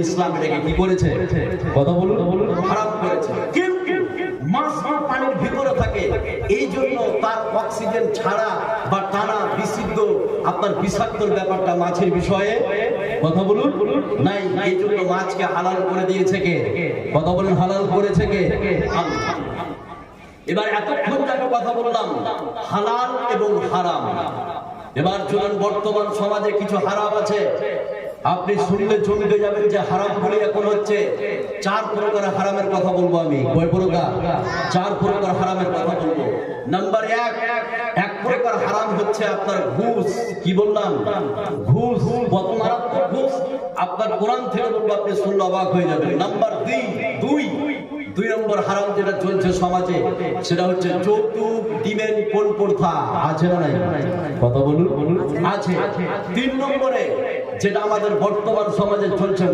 ইসলাম এটাকে কি করেছে? কথা বলুন, হারাম করেছে। কিন্তু মাছ পানির ভিতরে থাকে, এই জন্য তার অক্সিজেন ছাড়া বা টানা বিশুদ্ধ আপনার বিষাক্তর ব্যাপারটা মাছের বিষয়ে কথা বলুন নাই। এই জন্য মাছকে হালাল করে দিয়েছে কে? কথা বলুন, হালাল করেছে কে? আল্লাহ। এবার এতক্ষণ যাকে কথা বললাম হালাল এবং হারাম, এবার চলুন বর্তমান সমাজে কিছু হারাম আছে, আপনি শুনলে চমকে যাবেন যে হারাম বলে এখন হচ্ছে। চার প্রকার হারামের কথা বলবো আমি। কয় প্রকার? চার প্রকার হারামের কথা বলবো। নাম্বার এক প্রকার হারাম হচ্ছে আপনার ঘুষ। কি বললাম? ঘুষ। কত মারাত্মক ঘুষ! আপনার কোরআন থেকে বলবো, আপনি শুনলে অবাক হয়ে যাবেন। নাম্বার দুই নম্বর হারাম যেটা চলছে সমাজে, সেটা হচ্ছে যৌতুক ডিমেন্ড কোন প্রথা। আছে না নাই? কথা বলুন, আছে। তিন নম্বরে যেটা আমাদের বর্তমান সমাজে চলছে